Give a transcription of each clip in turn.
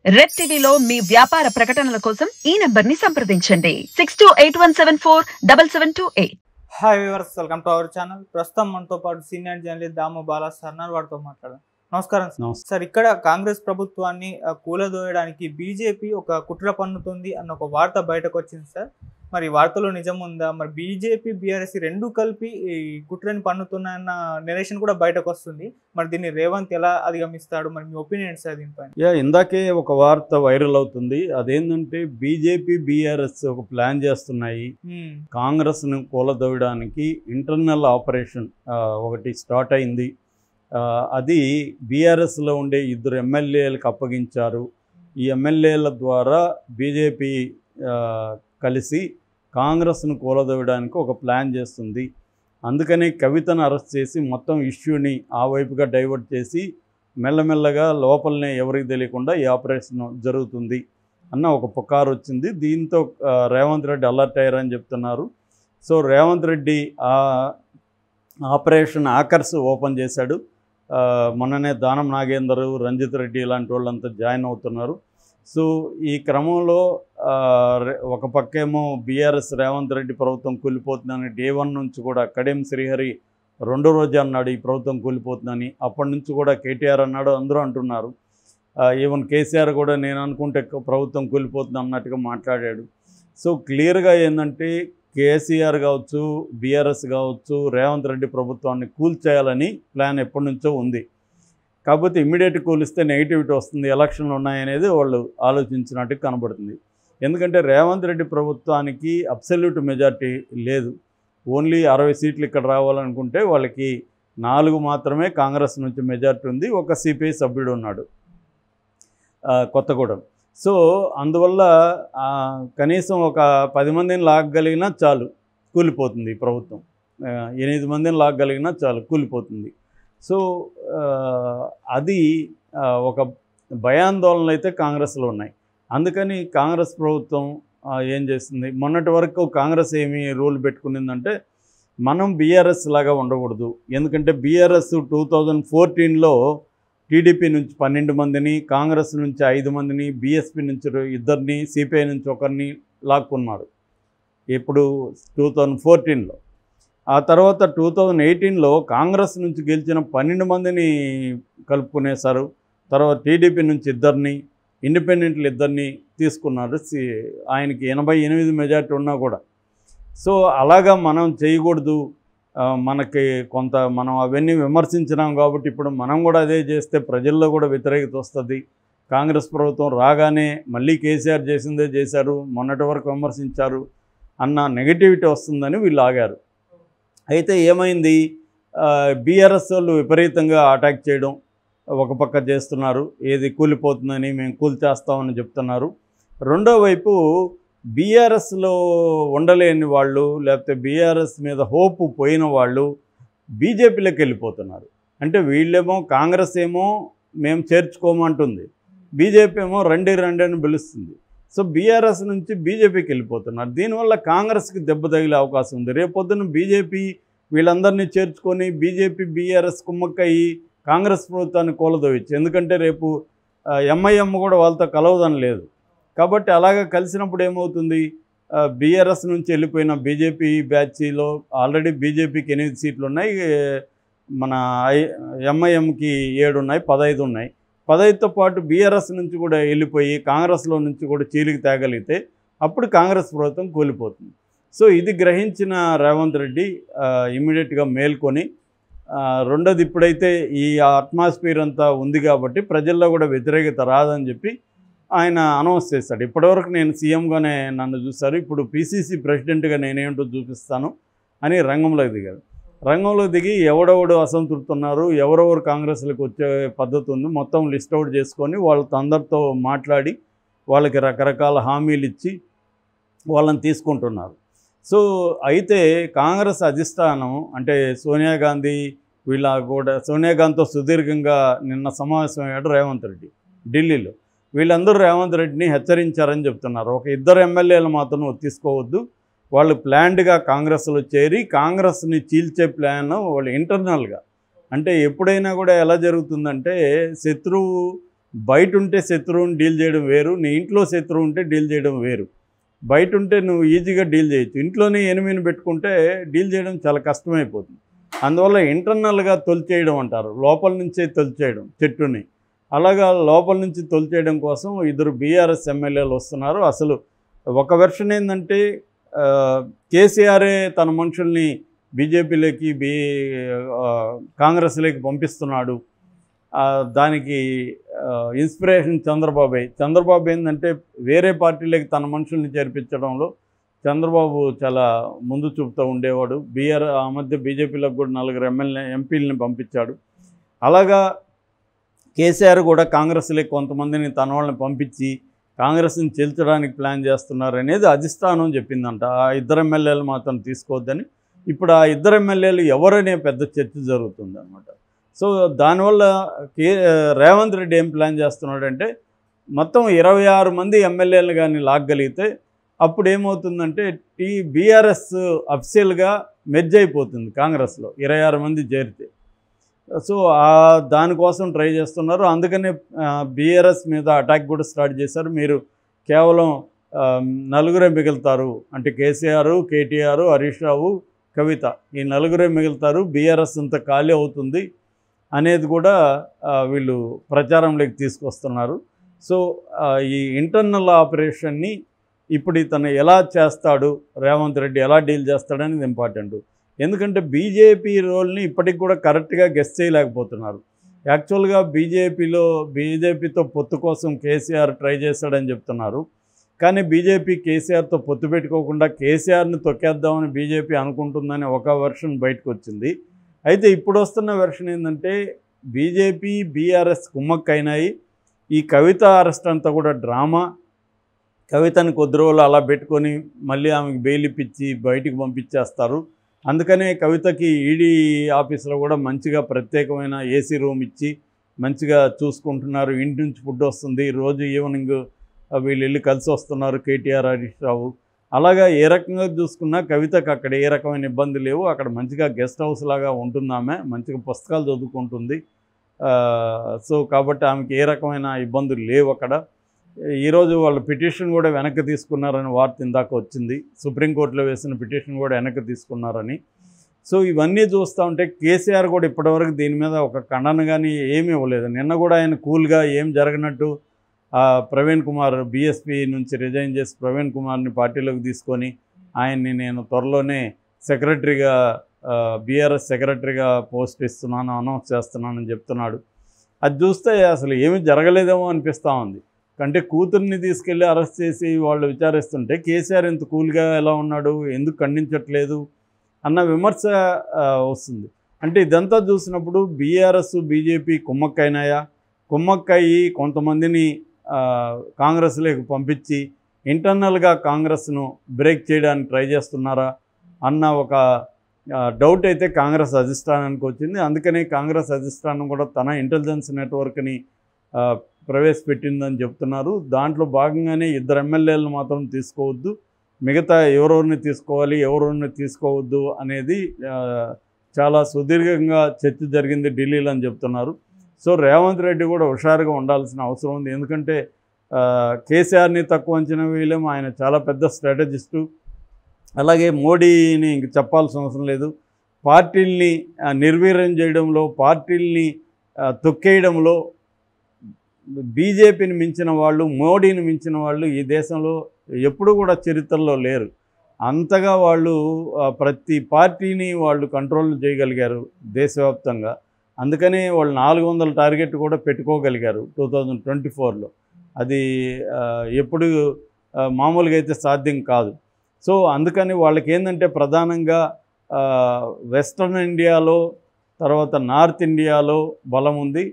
Red టీవీలో మీ వ్యాపార ప్రకటనల కోసం ఈ నంబర్ని సంప్రదించండి 6281747728. Hi viewers, welcome to our channel. ప్రస్తుతం మనతో పాటు సీనియర్ జర్నలిస్ట్ దాము బాలా సార్ వారితో మాట్లాడారు. నమస్కారం సార్. ఇక్కడ కాంగ్రెస్ ప్రభుత్వాన్ని కూలదోయడానికి బీజేపీ ఒక కుట్ర పన్నుతుంది అన్న ఒక వార్త బయటకు వచ్చింది సార్. మరి వార్తలో నిజం ఉందా? మరి బీజేపీ బీఆర్ఎస్ రెండు కలిపి ఈ కుట్రని పన్నుతున్నాయన్న నెరేషన్ కూడా బయటకు వస్తుంది. మరి దీన్ని రేవంత్ ఎలా అధిగమిస్తాడు? మరి మీ ఒపీనియన్ సార్ దీనిపైన? ఇందాకే ఒక వార్త వైరల్ అవుతుంది. అదేంటంటే బీజేపీ బీఆర్ఎస్ ఒక ప్లాన్ చేస్తున్నాయి కాంగ్రెస్ ను కూలదోయడానికి. ఇంటర్నల్ ఆపరేషన్ ఒకటి స్టార్ట్ అయింది. అది బీఆర్ఎస్లో ఉండే 2 ఎమ్మెల్యేలకు అప్పగించారు. ఈ ఎమ్మెల్యేల ద్వారా బీజేపీ కలిసి కాంగ్రెస్ను కూలదోయడానికి ఒక ప్లాన్ చేస్తుంది. అందుకని కవితను అరెస్ట్ చేసి మొత్తం ఇష్యూని ఆ వైపుగా డైవర్ట్ చేసి మెల్లమెల్లగా లోపలనే ఎవరికి తెలియకుండా ఈ ఆపరేషన్ జరుగుతుంది అన్న ఒక పుకారు వచ్చింది. దీంతో రేవంత్ రెడ్డి అలర్ట్ అయ్యారని చెప్తున్నారు. So Revanth Reddy operation occurs open చేశాడు. మొన్ననే దానం నాగేందర్, రంజిత్ రెడ్డి ఇలాంటి వాళ్ళంతా జాయిన్ అవుతున్నారు. సో ఈ క్రమంలో ఒక పక్కేమో బీఆర్ఎస్ రేవంత్ రెడ్డి ప్రభుత్వం కూలిపోతుందని డే 1 నుంచి కూడా కడియం శ్రీహరి 2వ రోజు అన్నాడు ఈ ప్రభుత్వం కూలిపోతుందని. అప్పటి నుంచి కూడా కేటీఆర్ అన్నాడు, అందరూ అంటున్నారు. ఈవెన్ కేసీఆర్ కూడా నేను అనుకుంటే ప్రభుత్వం కూలిపోతుంది అన్నట్టుగా మాట్లాడాడు. సో క్లియర్గా ఏంటంటే కేసీఆర్ కావచ్చు, బీఆర్ఎస్ కావచ్చు, రేవంత్ రెడ్డి ప్రభుత్వాన్ని కూల్చేయాలని ప్లాన్ ఎప్పటి నుంచో ఉంది. కాకపోతే ఇమ్మీడియట్ కూలిస్తే నెగిటివిటీ వస్తుంది, ఎలక్షన్లు ఉన్నాయనేది వాళ్ళు ఆలోచించినట్టు కనబడుతుంది. ఎందుకంటే రేవంత్ రెడ్డి ప్రభుత్వానికి అబ్సల్యూట్ మెజార్టీ లేదు. ఓన్లీ 60 సీట్లు ఇక్కడ రావాలనుకుంటే వాళ్ళకి 4 మాత్రమే కాంగ్రెస్ నుంచి మెజార్టీ ఉంది. ఒక సిపిఐ సభ్యుడు ఉన్నాడు కొత్తగూడెం. సో అందువల్ల కనీసం ఒక 10 మందిని లాగగలిగినా చాలు, కూలిపోతుంది ఈ ప్రభుత్వం. 8 మందిని లాగగలిగినా చాలు, కూలిపోతుంది. సో అది ఒక భయాందోళనలు అయితే కాంగ్రెస్లో ఉన్నాయి. అందుకని కాంగ్రెస్ ప్రభుత్వం ఏం చేస్తుంది, మొన్నటి వరకు కాంగ్రెస్ ఏమి రూల్ పెట్టుకునిందంటే మనం బీఆర్ఎస్ లాగా ఉండకూడదు. ఎందుకంటే బీఆర్ఎస్ 2014లో టీడీపీ నుంచి 12 మందిని, కాంగ్రెస్ నుంచి 5 మందిని, బీఎస్పీ నుంచి 2, సిపిఐ నుంచి 1 లాక్కున్నారు ఇప్పుడు 2014లో. ఆ తర్వాత 2018లో కాంగ్రెస్ నుంచి గెలిచిన 12 మందిని కలుపుకునేశారు. తర్వాత టీడీపీ నుంచి 2, ఇండిపెండెంట్లు 2 తీసుకున్నారు. ఆయనకి 88 మెజార్టీ ఉన్నా కూడా. సో అలాగా మనం చేయకూడదు. మనకి కొంత మనం అవన్నీ విమర్శించినాం కాబట్టి ఇప్పుడు మనం కూడా అదే చేస్తే ప్రజల్లో కూడా వ్యతిరేకత వస్తుంది. కాంగ్రెస్ ప్రభుత్వం రాగానే మళ్ళీ కేసీఆర్ చేసిందే చేశారు, మొన్నటి వరకు విమర్శించారు అన్న నెగిటివిటీ వస్తుందని వీళ్ళు ఆగారు. అయితే ఏమైంది, బీఆర్ఎస్ వాళ్ళు విపరీతంగా అటాక్ చేయడం ఒక పక్క చేస్తున్నారు. ఏది కూలిపోతుందని, మేము కూల్చేస్తామని చెప్తున్నారు. రెండో వైపు బీఆర్ఎస్లో ఉండలేని వాళ్ళు, లేకపోతే బీఆర్ఎస్ మీద హోప్ పోయిన వాళ్ళు బీజేపీలోకి వెళ్ళిపోతున్నారు. అంటే వీళ్ళేమో కాంగ్రెస్ ఏమో మేము చేర్చుకోమంటుంది, బీజేపీ ఏమో రండి రండి అని పిలుస్తుంది. సో బీఆర్ఎస్ నుంచి బీజేపీకి వెళ్ళిపోతున్నారు. దీనివల్ల కాంగ్రెస్కి దెబ్బ తగిలే అవకాశం ఉంది. రేపొద్దున బీజేపీ వీళ్ళందరినీ చేర్చుకొని బీజేపీ బీఆర్ఎస్ కుమ్మక్కయ్యి కాంగ్రెస్ ప్రభుత్వాన్ని కూలదోయచ్చు. ఎందుకంటే రేపు ఎంఐఎం కూడా వాళ్ళతో కలవదని లేదు. కాబట్టి అలాగా కలిసినప్పుడు ఏమవుతుంది, బీఆర్ఎస్ నుంచి వెళ్ళిపోయిన బీజేపీ బ్యాచ్లో ఆల్రెడీ బీజేపీకి 8 సీట్లు ఉన్నాయి, మన ఎంఐఎంకి 7 ఉన్నాయి, 15 ఉన్నాయి. 15తో పాటు బీఆర్ఎస్ నుంచి కూడా వెళ్ళిపోయి కాంగ్రెస్లో నుంచి కూడా చీలికి తేగలిగితే అప్పుడు కాంగ్రెస్ ప్రభుత్వం కూలిపోతుంది. సో ఇది గ్రహించిన రేవంత్ రెడ్డి ఇమ్మీడియట్గా మేల్కొని, రెండోది ఇప్పుడైతే ఈ అట్మాస్ఫియర్ అంతా ఉంది కాబట్టి ప్రజల్లో కూడా వ్యతిరేకత రాదని చెప్పి ఆయన అనౌన్స్ చేశాడు. ఇప్పటివరకు నేను సీఎంగానే నన్ను చూశారు, ఇప్పుడు పీసీసీ ప్రెసిడెంట్గా నేనేంటో చూపిస్తాను అని రంగంలో దిగారు. రంగంలో దిగి ఎవడెవడు అసంతృప్తి ఉన్నారు, ఎవరెవరు కాంగ్రెస్లకు వచ్చే పద్ధతి ఉంది మొత్తం లిస్ట్ అవుట్ చేసుకొని వాళ్ళతో అందరితో మాట్లాడి వాళ్ళకి రకరకాల హామీలు ఇచ్చి వాళ్ళని తీసుకుంటున్నారు. సో అయితే కాంగ్రెస్ అధిష్టానం అంటే సోనియా గాంధీ వీళ్ళ కూడా, సోనియా గాంధీతో సుదీర్ఘంగా నిన్న సమావేశం అయ్యాడు రేవంత్ రెడ్డి ఢిల్లీలో. వీళ్ళందరూ రేవంత్ రెడ్డిని హెచ్చరించారని చెప్తున్నారు. ఒక 2 ఎమ్మెల్యేలు మాత్రం తీసుకోవద్దు, వాళ్ళు ప్లాన్డ్గా కాంగ్రెస్లో చేరి కాంగ్రెస్ని చీల్చే ప్లాన్ వాళ్ళు ఇంటర్నల్గా. అంటే ఎప్పుడైనా కూడా ఎలా జరుగుతుందంటే శత్రువు బయట ఉంటే శత్రువుని డీల్ చేయడం వేరు, నీ ఇంట్లో శత్రువు ఉంటే డీల్ చేయడం వేరు. బయట ఉంటే నువ్వు ఈజీగా డీల్ చేయొచ్చు, ఇంట్లోనే ఎనిమిని పెట్టుకుంటే డీల్ చేయడం చాలా కష్టమైపోతుంది. అందువల్ల ఇంటర్నల్గా తొలిచేయడం అంటారు, లోపల నుంచే తొలిచేయడం చెట్టుని. అలాగా లోపల నుంచి తొలిచేయడం కోసం 2 బీఆర్ఎస్ ఎమ్మెల్యేలు వస్తున్నారు. అసలు ఒక వెర్షన్ ఏంటంటే కేసీఆరే తన మనుషుల్ని బీజేపీలోకి కాంగ్రెస్లోకి పంపిస్తున్నాడు. దానికి ఇన్స్పిరేషన్ చంద్రబాబు ఏంటంటే వేరే పార్టీలోకి తన మనుషుల్ని చేర్పించడంలో చంద్రబాబు చాలా ముందు చూపుతూ ఉండేవాడు. ఆ మధ్య బీజేపీలోకి కూడా 4 ఎంపీలని పంపించాడు. అలాగా కేసీఆర్ కూడా కాంగ్రెస్లోకి కొంతమందిని తన వాళ్ళని పంపించి కాంగ్రెస్ని చెల్చడానికి ప్లాన్ చేస్తున్నారు అనేది అధిష్టానం చెప్పిందంట. ఆ 2 ఎమ్మెల్యేలు మాత్రం తీసుకోవద్దని. ఇప్పుడు ఆ 2 ఎమ్మెల్యేలు ఎవరనే పెద్ద చర్చ జరుగుతుంది అనమాట. సో దానివల్ల రేవంత్ రెడ్డి ఏం ప్లాన్ చేస్తున్నాడంటే మొత్తం 26 మంది ఎమ్మెల్యేలు కానీ లాగగలిగితే అప్పుడు ఏమవుతుందంటే బీఆర్ఎస్ అఫీషియల్గా మెర్జ్ అయిపోతుంది కాంగ్రెస్లో 26 మంది చేరితే. సో దానికోసం ట్రై చేస్తున్నారు. అందుకనే బీఆర్ఎస్ మీద అటాక్ కూడా స్టార్ట్ చేశారు. మీరు కేవలం 4 మిగులుతారు అంటే కేసీఆర్, కేటీఆర్, హరీష్ రావు, కవిత, ఈ 4 మిగులుతారు, బీఆర్ఎస్ అంతా ఖాళీ అవుతుంది అనేది కూడా వీళ్ళు ప్రచారంలోకి తీసుకొస్తున్నారు. సో ఈ ఇంటర్నల్ ఆపరేషన్ని ఇప్పుడు ఇతను ఎలా చేస్తాడు, రేవంత్ రెడ్డి ఎలా డీల్ చేస్తాడనేది ఇంపార్టెంట్. ఎందుకంటే బీజేపీ రోల్ని ఇప్పటికి కూడా కరెక్ట్గా గెస్ చేయలేకపోతున్నారు. యాక్చువల్గా బీజేపీతో పొత్తు కోసం కేసీఆర్ ట్రై చేశాడని చెప్తున్నారు. కానీ బీజేపీ కేసీఆర్తో పొత్తు పెట్టుకోకుండా కేసీఆర్ని తొక్కేద్దామని బీజేపీ అనుకుంటుందని ఒక వెర్షన్ బయటకు వచ్చింది. అయితే ఇప్పుడు వస్తున్న వెర్షన్ ఏంటంటే బీజేపీ బీఆర్ఎస్ కుమ్మక్కైనాయి. ఈ కవిత అరెస్ట్ అంతా కూడా డ్రామా. కవితని కొద్ది రోజులు అలా పెట్టుకొని మళ్ళీ ఆమెకు బెయిల్ ఇప్పించి బయటికి పంపించేస్తారు. అందుకనే కవితకి ఈడీ ఆఫీసులో కూడా మంచిగా ప్రత్యేకమైన ఏసీ రూమ్ ఇచ్చి మంచిగా చూసుకుంటున్నారు. ఇంటి నుంచి ఫుడ్ వస్తుంది, రోజు ఈవినింగ్ వీళ్ళు వెళ్ళి కలిసి వస్తున్నారు కేటీఆర్, హరీష్ రావు. అలాగా ఏ రకంగా చూసుకున్నా కవితకు అక్కడ ఏ రకమైన ఇబ్బంది లేవు. అక్కడ మంచిగా గెస్ట్ హౌస్ లాగా ఉంటుంది, ఆమె మంచిగా పుస్తకాలు చదువుకుంటుంది. సో కాబట్టి ఆమెకి ఏ రకమైన ఇబ్బందులు లేవు అక్కడ. ఈరోజు వాళ్ళు పిటిషన్ కూడా వెనక్కి తీసుకున్నారని వార్త ఇందాక వచ్చింది. సుప్రీంకోర్టులో వేసిన పిటిషన్ కూడా వెనక్కి తీసుకున్నారని. సో ఇవన్నీ చూస్తూ ఉంటే కేసీఆర్ కూడా ఇప్పటివరకు దీని మీద ఒక ఖండన కానీ ఏమీ ఇవ్వలేదు. నిన్న కూడా ఆయన కూల్గా ఏం జరగనట్టు ప్రవీణ్ కుమార్ బీఎస్పీ నుంచి రిజైన్ చేసి ప్రవీణ్ కుమార్ని పార్టీలోకి తీసుకొని ఆయన్ని నేను త్వరలోనే సెక్రటరీగా బీఆర్ఎస్ సెక్రటరీగా పోస్ట్ ఇస్తున్నాను, అనౌన్స్ చేస్తున్నానని చెప్తున్నాడు. అది చూస్తే అసలు ఏమీ జరగలేదేమో అనిపిస్తూ ఉంది. అంటే కూతుర్ని తీసుకెళ్ళి అరెస్ట్ చేసి వాళ్ళు విచారిస్తుంటే కేసీఆర్ ఎంత కూల్గా ఎలా ఉన్నాడు, ఎందుకు ఖండించట్లేదు అన్న విమర్శ వస్తుంది. అంటే ఇదంతా చూసినప్పుడు బీఆర్ఎస్ బీజేపీ కుమ్మక్కైనాయా, కుమ్మక్కయ్యి కొంతమందిని కాంగ్రెస్లోకి పంపించి ఇంటర్నల్గా కాంగ్రెస్ను బ్రేక్ చేయడానికి ట్రై చేస్తున్నారా అన్న ఒక డౌట్ అయితే కాంగ్రెస్ అధిష్టానానికి వచ్చింది. అందుకనే కాంగ్రెస్ అధిష్టానం కూడా తన ఇంటెలిజెన్స్ నెట్వర్క్ని ప్రవేశపెట్టిందని చెప్తున్నారు. దాంట్లో భాగంగానే 2 ఎమ్మెల్యేలను మాత్రం తీసుకోవద్దు, మిగతా ఎవరెవరిని తీసుకోవాలి ఎవరెవరిని తీసుకోవద్దు అనేది చాలా సుదీర్ఘంగా చర్చ జరిగింది ఢిల్లీలో అని చెప్తున్నారు. సో రేవంత్ రెడ్డి కూడా హుషారుగా ఉండాల్సిన అవసరం ఉంది. ఎందుకంటే కేసీఆర్ని తక్కువ అంచనా వేయలేము, ఆయన చాలా పెద్ద స్ట్రాటజిస్టు. అలాగే మోడీని ఇంక చెప్పాల్సిన అవసరం లేదు. పార్టీల్ని నిర్వీర్యం చేయడంలో, పార్టీల్ని తొక్కేయడంలో బీజేపీని మించిన వాళ్ళు, మోడీని మించిన వాళ్ళు ఈ దేశంలో ఎప్పుడూ కూడా చరిత్రలో లేరు. అంతగా వాళ్ళు ప్రతి పార్టీని వాళ్ళు కంట్రోల్ చేయగలిగారు దేశవ్యాప్తంగా. అందుకనే వాళ్ళు 400 టార్గెట్ కూడా పెట్టుకోగలిగారు 2024లో. అది ఎప్పుడు మామూలుగా అయితే సాధ్యం కాదు. సో అందుకని వాళ్ళకి ఏంటంటే ప్రధానంగా వెస్ట్రన్ ఇండియాలో, తర్వాత నార్త్ ఇండియాలో బలం ఉంది,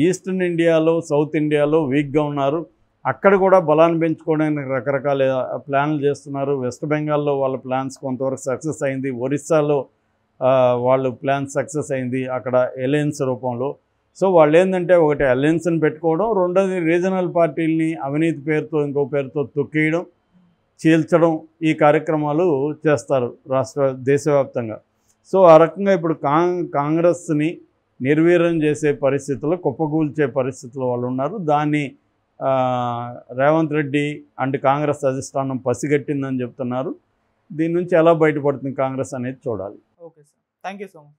ఈస్టర్న్ ఇండియాలో, సౌత్ ఇండియాలో వీక్గా ఉన్నారు. అక్కడ కూడా బలాన్ని పెంచుకోవడానికి రకరకాల ప్లాన్లు చేస్తున్నారు. వెస్ట్ బెంగాల్లో వాళ్ళ ప్లాన్స్ కొంతవరకు సక్సెస్ అయింది, ఒరిస్సాలో వాళ్ళు ప్లాన్ సక్సెస్ అయింది అక్కడ అలయన్స్ రూపంలో. సో వాళ్ళు ఏంటంటే ఒకటి అలయన్స్ని పెట్టుకోవడం, రెండోది రీజనల్ పార్టీలని అవినీతి పేరుతో ఇంకో పేరుతో తొక్కేయడం, చీల్చడం, ఈ కార్యక్రమాలు చేస్తారు దేశవ్యాప్తంగా. సో ఆ రకంగా ఇప్పుడు కాంగ్రెస్ని నిర్వీర్యం చేసే పరిస్థితుల్లో, కుప్పకూల్చే పరిస్థితుల్లో వాళ్ళు ఉన్నారు. దాన్ని రేవంత్ రెడ్డి అండ్ కాంగ్రెస్ అధిష్టానం పసిగట్టిందని చెప్తున్నారు. దీని నుంచి ఎలా బయటపడుతుంది కాంగ్రెస్ అనేది చూడాలి. Okay sir, thank you so much.